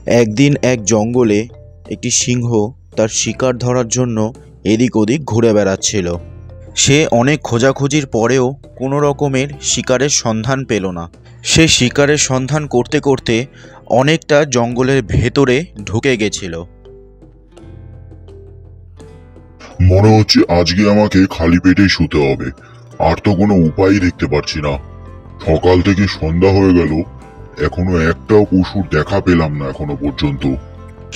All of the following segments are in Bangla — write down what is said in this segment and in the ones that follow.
একদিন এক জঙ্গলে একটি সিংহ তার শিকার ধরার জন্য এদিক ওদিক ঘুরে বেড়াচ্ছিল। সে অনেক খোঁজাখুঁজির পরেও কোনো রকমের শিকারের সন্ধান পেল না। সে শিকারের সন্ধান করতে করতে অনেকটা জঙ্গলের ভেতরে ঢুকে গেছিল। মনে হচ্ছে আজকে আমাকে খালি পেটেই শুতে হবে, আর তো কোনো উপায় দেখতে পাচ্ছি না। সকাল থেকে সন্ধ্যা হয়ে গেল, এখনো একটাও পশুর দেখা পেলাম না এখনো পর্যন্ত।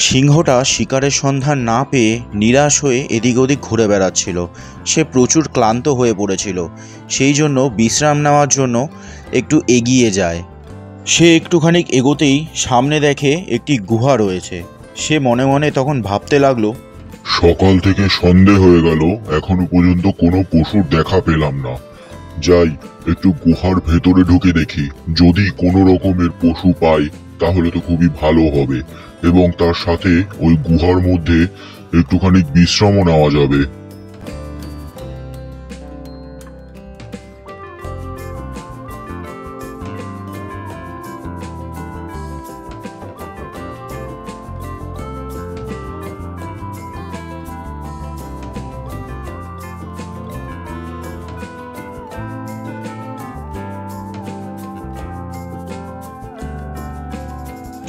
সিংহটা শিকারের সন্ধান না পেয়ে নিরাশ হয়ে এদিক ওদিক ঘুরে বেড়াচ্ছিল। সে প্রচুর ক্লান্ত হয়ে পড়েছিল, সেই জন্য বিশ্রাম নেওয়ার জন্য একটু এগিয়ে যায়। সে একটুখানি এগোতেই সামনে দেখে একটি গুহা রয়েছে। সে মনে মনে তখন ভাবতে লাগলো, সকাল থেকে সন্ধে হয়ে গেল, এখনো পর্যন্ত কোনো পশুর দেখা পেলাম না। যাই একটু গুহার ভেতরে ঢুকে দেখি, যদি কোনো রকমের পশু পাই তাহলে তো খুবই ভালো হবে, এবং তার সাথে ওই গুহার মধ্যে একটুখানি বিশ্রামও নেওয়া যাবে।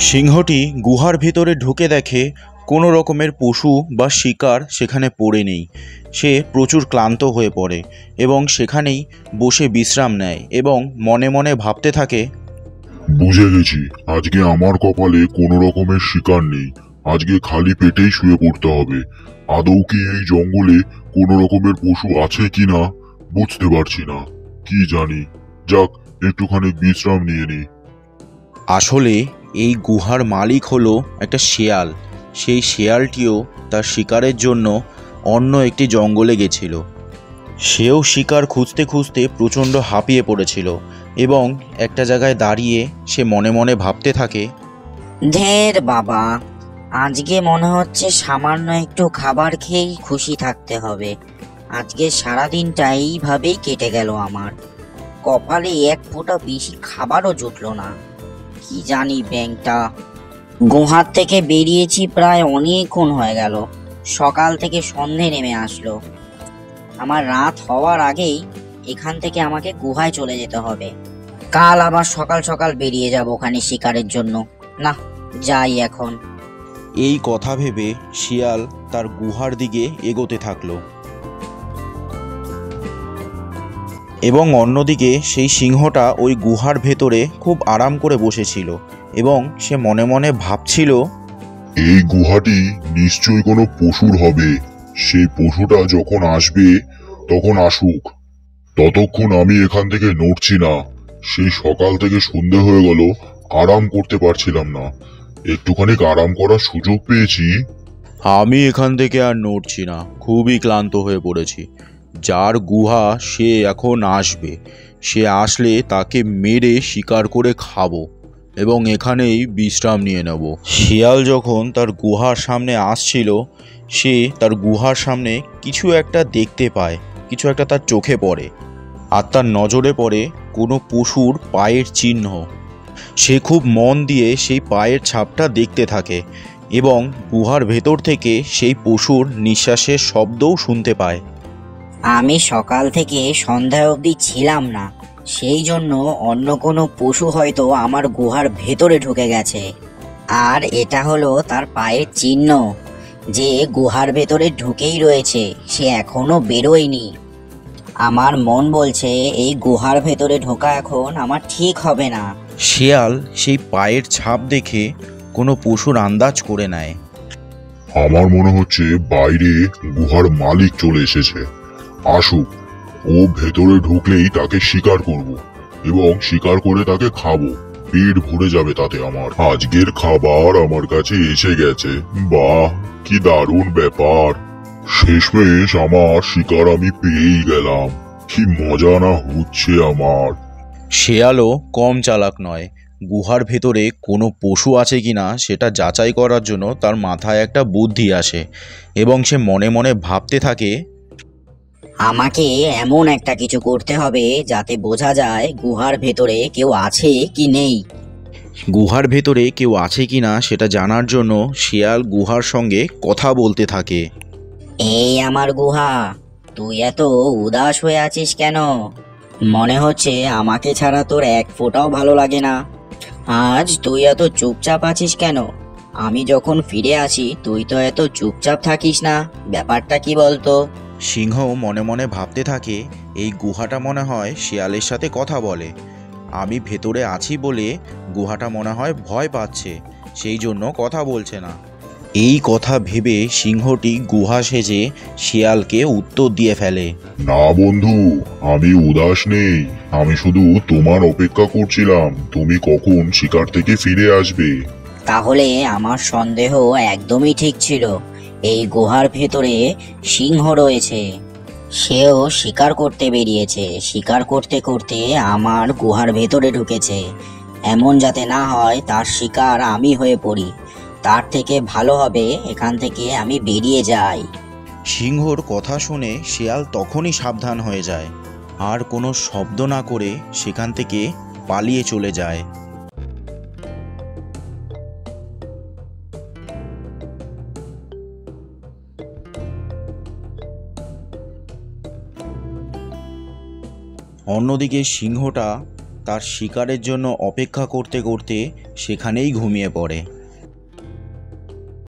সিংহটি গুহার ভিতরে ঢুকে দেখে কোনো রকমের পশু বা শিকার সেখানে পড়ে নেই। সে প্রচুর ক্লান্ত হয়ে পড়ে এবং সেখানেই বসে বিশ্রাম নেয় এবং মনে মনে ভাবতে থাকে, বুঝে গেছি, আজকে আমার কপালে কোনো রকমের শিকার নেই। আজকে খালি পেটেই শুয়ে পড়তে হবে। আদৌ কি এই জঙ্গলে কোনো রকমের পশু আছে কিনা বুঝতে পারছি না, কি জানি। যাক, একটুখানি বিশ্রাম নিয়ে নি। আসলে এই গুহার মালিক হলো একটা শেয়াল। সেই শেয়ালটিও তার শিকারের জন্য অন্য একটি জঙ্গলে গেছিল। সেও শিকার খুঁজতে খুঁজতে প্রচণ্ড হাঁপিয়ে পড়েছিল এবং একটা জায়গায় দাঁড়িয়ে সে মনে মনে ভাবতে থাকে, ঢের বাবা, আজকে মনে হচ্ছে সামান্য একটু খাবার খেয়েই খুশি থাকতে হবে। আজকে সারাদিনটা এইভাবেই কেটে গেল আমার। কপালে এক ফোঁটা বেশি খাবারও জুটলো না। কি জানি ব্যাংকটা। গুহার থেকে বেরিয়েছি প্রায় অনেকক্ষণ হয়ে গেল। সকাল থেকে সন্ধে নেমে আসলো। আমার রাত হওয়ার আগেই এখান থেকে আমাকে গুহায় চলে যেতে হবে। কাল আবার সকাল সকাল বেরিয়ে যাব ওখানে শিকারের জন্য। না, যাই এখন। এই কথা ভেবে শিয়াল তার গুহার দিকে এগোতে থাকলো এবং অন্যদিকে সেই সিংহটা ওই গুহার ভেতরে খুব আরাম করে বসেছিল এবং সে মনে মনে ভাবছিল, এই গুহাটি নিশ্চয়ই কোনো পশুর হবে। সেই পশুটা যখন আসবে তখন আসুক, ততক্ষণ আমি এখান থেকে নড়ছি না। সেই সকাল থেকে সন্ধে হয়ে গেল, আরাম করতে পারছিলাম না। একটুখানি আরাম করার সুযোগ পেয়েছি। আমি এখান থেকে আর নড়ছি না, খুবই ক্লান্ত হয়ে পড়েছি। যার গুহা সে এখন আসবে, সে আসলে তাকে মেরে শিকার করে খাবো এবং এখানেই বিশ্রাম নিয়ে নেব। শিয়াল যখন তার গুহার সামনে আসছিল, সে তার গুহার সামনে কিছু একটা দেখতে পায়, কিছু একটা তার চোখে পড়ে, আর তার নজরে পড়ে কোনো পশুর পায়ের চিহ্ন। সে খুব মন দিয়ে সেই পায়ের ছাপটা দেখতে থাকে এবং গুহার ভেতর থেকে সেই পশুর নিঃশ্বাসের শব্দও শুনতে পায়। আমি সকাল থেকে সন্ধ্যা অবধি ছিলাম না, সেই জন্য অন্য কোনো পশু হয়তো আমার গুহার ভেতরে ঢুকে গেছে। আর এটা হলো তার পায়ের চিহ্ন, যে গুহার ভেতরে ঢুকেই রয়েছে, সে এখনো বেরোয়নি। আমার মন বলছে এই গুহার ভেতরে ঢোকা এখন আমার ঠিক হবে না। শিয়াল সেই পায়ের ছাপ দেখে কোনো পশুর আন্দাজ করে নেয়। আমার মনে হচ্ছে বাইরে গুহার মালিক চলে এসেছে। আসুক, ও ভেতরে ঢুকলেই তাকে শিকার করব এবং শিকার করে তাকে খাবো। পেট ভরে যাবে তাতে আমার। আজকের খাবার আমার কাছে এসে গেছে। বাহ, কি দারুণ ব্যাপার! শেষমেশ আমার শিকার আমি পেয়েই গেলাম। কি মজা না হচ্ছে আমার। শেয়ালও কম চালাক নয়। গুহার ভেতরে কোনো পশু আছে কিনা সেটা যাচাই করার জন্য তার মাথায় একটা বুদ্ধি আসে এবং সে মনে মনে ভাবতে থাকে, আমাকে এমন একটা কিছু করতে হবে যাতে বোঝা যায় গুহার ভেতরে কেউ আছে কি নেই। গুহার ভেতরে কেউ আছে কিনা সেটা জানার জন্য শিয়াল গুহার সঙ্গে কথা বলতে থাকে। এই আমার গুহা, তুই এত উদাস হয়ে আছিস কেন? মনে হচ্ছে আমাকে ছাড়া তোর এক ফোঁটাও ভালো লাগে না। আজ তুই এত চুপচাপ আছিস কেন? আমি যখন ফিরে আসি তুই তো এত চুপচাপ থাকিস না, ব্যাপারটা কি বলতো? সিংহ মনে মনে ভাবতে থাকে, এই গুহাটা মনে হয় শিয়ালের সাথে কথা বলে। আমি ভেতরে আছি বলে গুহাটা মনে হয় ভয় পাচ্ছে, সেই জন্য কথা বলছে না। এই কথা ভেবে সিংহটি গুহা সেজে শিয়ালকে উত্তর দিয়ে ফেলে। না বন্ধু, আমি উদাস নেই। আমি শুধু তোমার অপেক্ষা করছিলাম, তুমি কখন শিকার থেকে ফিরে আসবে। তাহলে আমার সন্দেহ একদমই ঠিক ছিল। এই গুহার ভেতরে সিংহ রয়েছে। সেও শিকার করতে বেরিয়েছে, শিকার করতে করতে আমার গুহার ভেতরে ঢুকেছে। এমন যাতে না হয় তার শিকার আমি হয়ে পড়ি। তার থেকে ভালো হবে এখান থেকে আমি বেরিয়ে যাই। সিংহর কথা শুনে শিয়াল তখনই সাবধান হয়ে যায়, আর কোনো শব্দ না করে সেখান থেকে পালিয়ে চলে যায়। অন্যদিকে সিংহটা তার শিকারের জন্য অপেক্ষা করতে করতে সেখানেই ঘুমিয়ে পড়ে।